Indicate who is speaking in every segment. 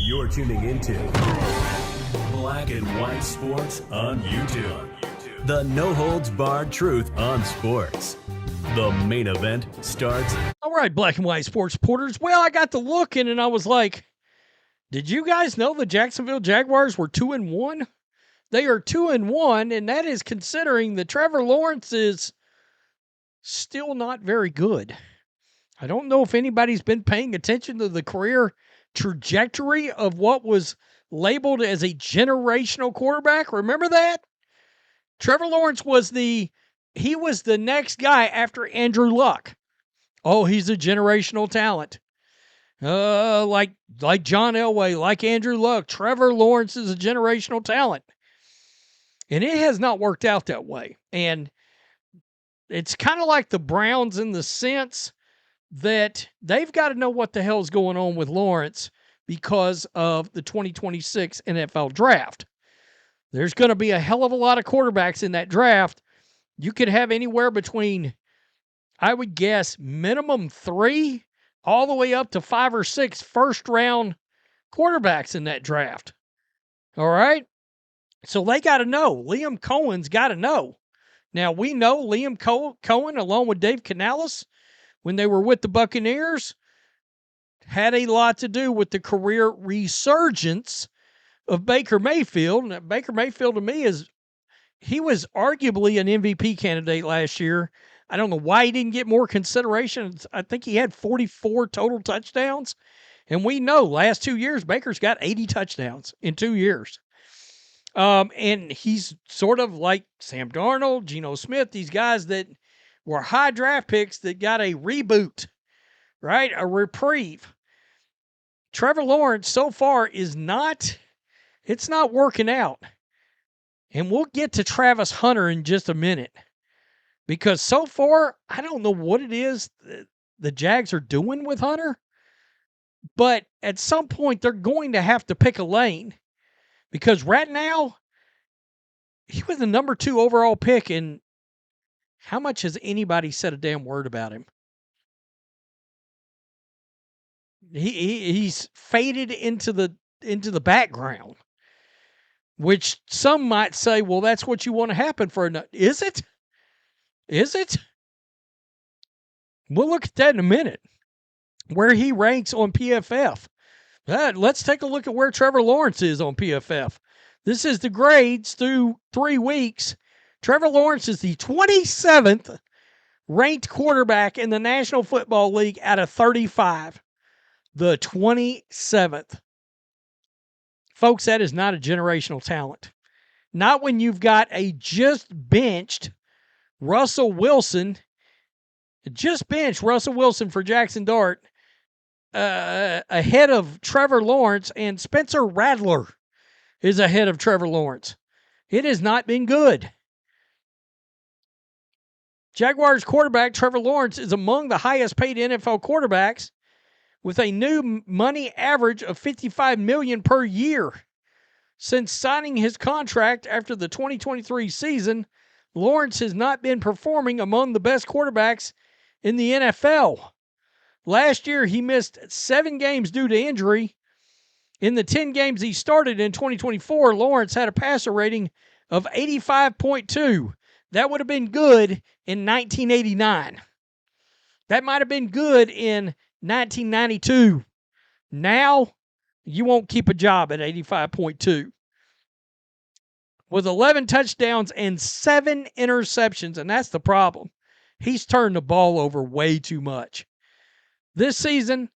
Speaker 1: You're tuning into Black and White Sports on YouTube. The no-holds-barred truth on sports. The main event starts.
Speaker 2: All right, Black and White Sports supporters. Well, I got to looking and I was like, did you guys know the Jacksonville Jaguars were 2-1? They are 2-1, and that is considering that Trevor Lawrence is still not very good. I don't know if anybody's been paying attention to the career trajectory of what was labeled as a generational quarterback. Remember that? Trevor Lawrence was the next guy after Andrew Luck. Oh, he's a generational talent. Like John Elway, like Andrew Luck, Trevor Lawrence is a generational talent. And it has not worked out that way. And it's kind of like the Browns in the sense that they've got to know what the hell is going on with Lawrence because of the 2026 NFL draft. There's going to be a hell of a lot of quarterbacks in that draft. You could have anywhere between, I would guess, minimum 3 all the way up to 5 or 6 first-round quarterbacks in that draft. All right? So they got to know. Liam Cohen's got to know. Now, we know Liam Cohen, along with Dave Canales, when they were with the Buccaneers, had a lot to do with the career resurgence of Baker Mayfield. And Baker Mayfield, to me, he was arguably an MVP candidate last year. I don't know why he didn't get more consideration. I think he had 44 total touchdowns. And we know last 2 years, Baker's got 80 touchdowns in 2 years. And he's sort of like Sam Darnold, Geno Smith, these guys that were high draft picks that got a reboot, right? A reprieve. Trevor Lawrence so far it's not working out. And we'll get to Travis Hunter in just a minute. Because so far, I don't know what it is the Jags are doing with Hunter. But at some point, they're going to have to pick a lane. Because right now, he was the number 2 overall pick, and how much has anybody said a damn word about him? He's faded into the background, which some might say, well, that's what you want to happen for a. Is it? Is it? We'll look at that in a minute. Where he ranks on PFF. Let's take a look at where Trevor Lawrence is on PFF. This is the grades through 3 weeks. Trevor Lawrence is the 27th ranked quarterback in the National Football League out of 35. The 27th. Folks, that is not a generational talent. Not when you've got a just benched Russell Wilson. Just benched Russell Wilson for Jackson Dart. Ahead of Trevor Lawrence, and Spencer Rattler is ahead of Trevor Lawrence. It has not been good. Jaguars quarterback Trevor Lawrence is among the highest paid NFL quarterbacks with a new money average of $55 million per year. Since signing his contract after the 2023 season, Lawrence has not been performing among the best quarterbacks in the NFL. Last year, he missed 7 games due to injury. In the 10 games he started in 2024, Lawrence had a passer rating of 85.2. That would have been good in 1989. That might have been good in 1992. Now, you won't keep a job at 85.2. With 11 touchdowns and 7 interceptions, and that's the problem. He's turned the ball over way too much. This season,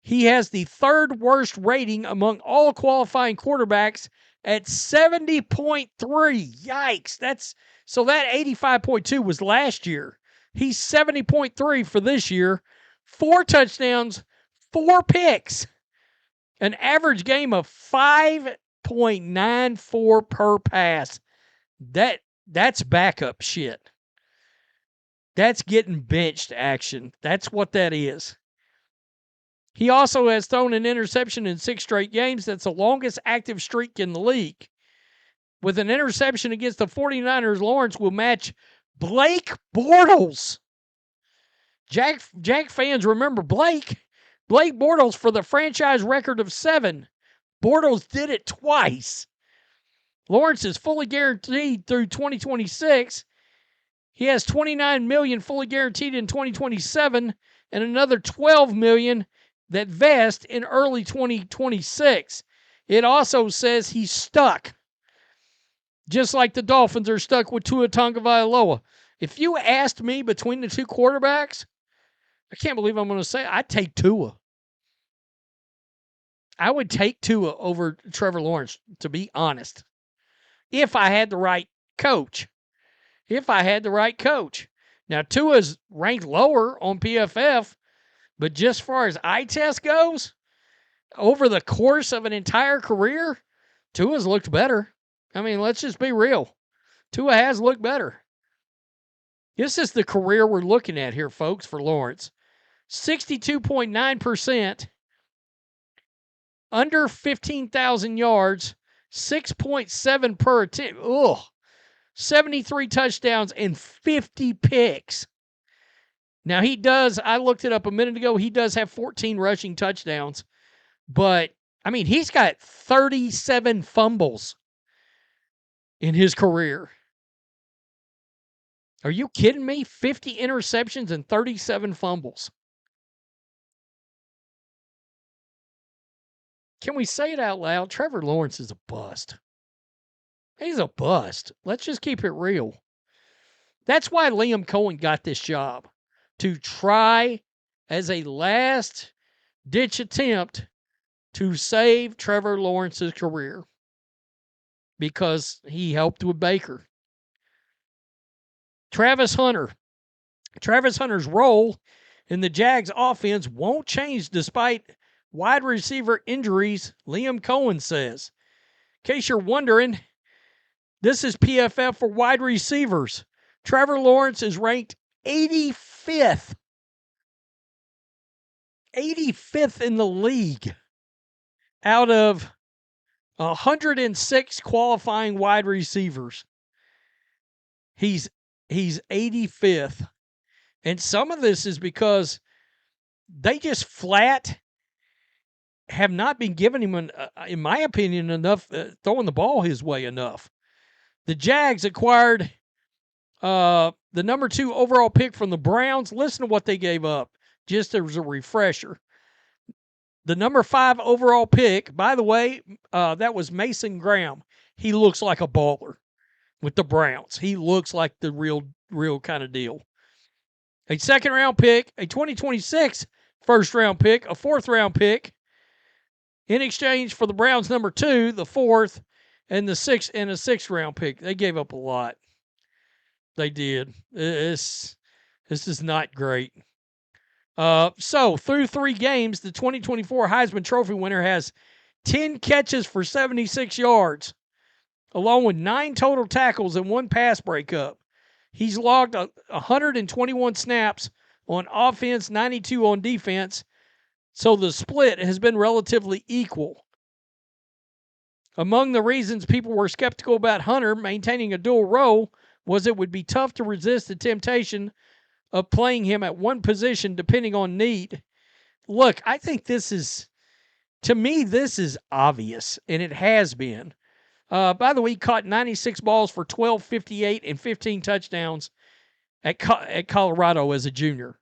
Speaker 2: he has the 3rd worst rating among all qualifying quarterbacks at 70.3. Yikes. So that 85.2 was last year. He's 70.3 for this year. 4 touchdowns, 4 picks. An average game of 5.94 per pass. That's backup shit. That's getting benched action. That's what that is. He also has thrown an interception in 6 straight games. That's the longest active streak in the league. With an interception against the 49ers, Lawrence will match Blake Bortles. Jag fans remember Blake. Blake Bortles for the franchise record of 7. Bortles did it twice. Lawrence is fully guaranteed through 2026. He has $29 million fully guaranteed in 2027 and another $12 million that vest in early 2026. It also says he's stuck, just like the Dolphins are stuck with Tua Tagovailoa. If you asked me between the two quarterbacks, I can't believe I'm going to say I'd take Tua. I would take Tua over Trevor Lawrence, to be honest, if I had the right coach. Now, Tua's ranked lower on PFF, but just as far as eye test goes, over the course of an entire career, Tua's looked better. I mean, let's just be real. Tua has looked better. This is the career we're looking at here, folks, for Lawrence. 62.9%, under 15,000 yards, 6.7 per attempt. 73 touchdowns and 50 picks. Now, I looked it up a minute ago, he does have 14 rushing touchdowns. But, I mean, he's got 37 fumbles in his career. Are you kidding me? 50 interceptions and 37 fumbles. Can we say it out loud? Trevor Lawrence is a bust. He's a bust. Let's just keep it real. That's why Liam Cohen got this job, to try as a last-ditch attempt to save Trevor Lawrence's career, because he helped with Baker. Travis Hunter's role in the Jags offense won't change despite wide receiver injuries, Liam Cohen says. In case you're wondering, this is PFF for wide receivers. Trevor Lawrence is ranked 85th. 85th in the league out of 106 qualifying wide receivers. He's 85th. And some of this is because they just flat have not been giving him, in my opinion, enough, throwing the ball his way enough. The Jags acquired the number 2 overall pick from the Browns. Listen to what they gave up, just as a refresher. The number 5 overall pick, by the way, that was Mason Graham. He looks like a baller with the Browns. He looks like the real kind of deal. A second-round pick, a 2026 first-round pick, a fourth-round pick, in exchange for the Browns' number 2, the 4th, and a 6th-round pick. They gave up a lot. They did. This is not great. So, through 3 games, the 2024 Heisman Trophy winner has 10 catches for 76 yards, along with 9 total tackles and 1 pass breakup. He's logged 121 snaps on offense, 92 on defense, so the split has been relatively equal. Among the reasons people were skeptical about Hunter maintaining a dual role was it would be tough to resist the temptation of playing him at one position depending on need. Look, I think this is obvious, and it has been. By the way, he caught 96 balls for 1258 and 15 touchdowns at Colorado as a junior.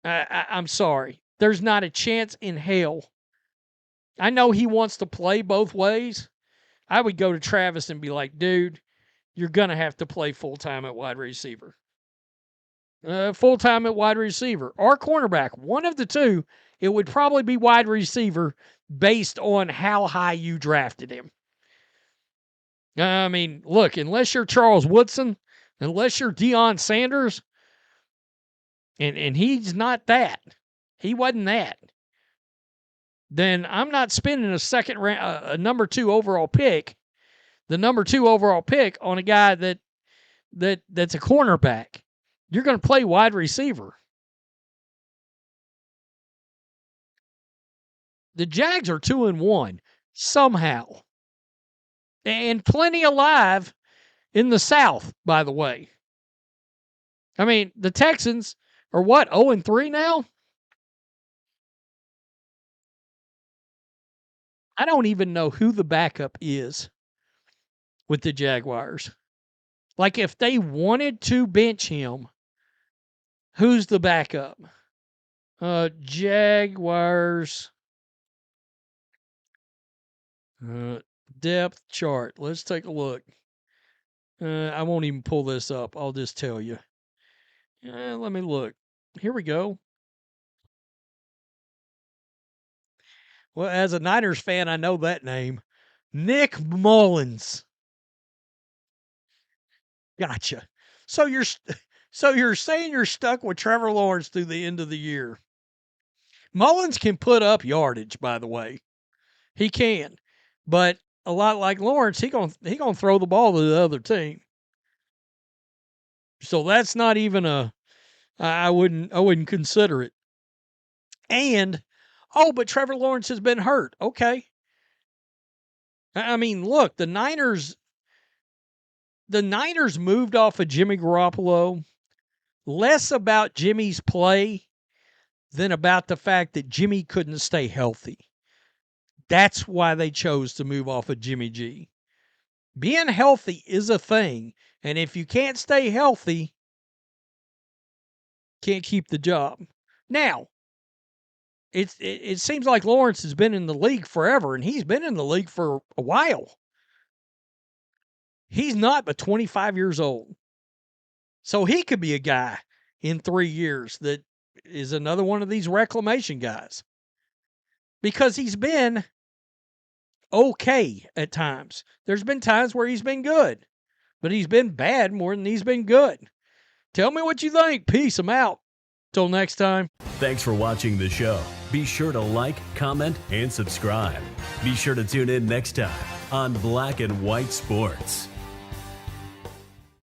Speaker 2: I'm sorry. There's not a chance in hell. I know he wants to play both ways. I would go to Travis and be like, dude, you're going to have to play full-time at wide receiver. Full-time at wide receiver. Or cornerback. One of the two. It would probably be wide receiver based on how high you drafted him. I mean, look, unless you're Charles Woodson, unless you're Deion Sanders, and he's not that. He wasn't that. Then I'm not spending a number 2 overall pick, the number 2 overall pick on a guy that's a cornerback. You're going to play wide receiver. The Jags are 2-1 somehow. And plenty alive in the South, by the way. I mean, the Texans are what, 0-3 now? I don't even know who the backup is with the Jaguars. Like, if they wanted to bench him, who's the backup? Jaguars depth chart. Let's take a look. I won't even pull this up. I'll just tell you. Let me look. Here we go. Well, as a Niners fan, I know that name. Nick Mullins. Gotcha. So you're saying you're stuck with Trevor Lawrence through the end of the year. Mullins can put up yardage, by the way. He can. But a lot like Lawrence, he gonna throw the ball to the other team. So that's not even I wouldn't consider it. And but Trevor Lawrence has been hurt. Okay. I mean, look, the Niners moved off of Jimmy Garoppolo less about Jimmy's play than about the fact that Jimmy couldn't stay healthy. That's why they chose to move off of Jimmy G. Being healthy is a thing, and if you can't stay healthy, can't keep the job. Now, it seems like Lawrence has been in the league forever, and he's been in the league for a while. He's not but 25 years old. So he could be a guy in 3 years that is another one of these reclamation guys. Because he's been okay at times. There's been times where he's been good, but he's been bad more than he's been good. Tell me what you think. Peace. I'm out. Till next time.
Speaker 1: Thanks for watching the show. Be sure to like, comment, and subscribe. Be sure to tune in next time on Black and White Sports.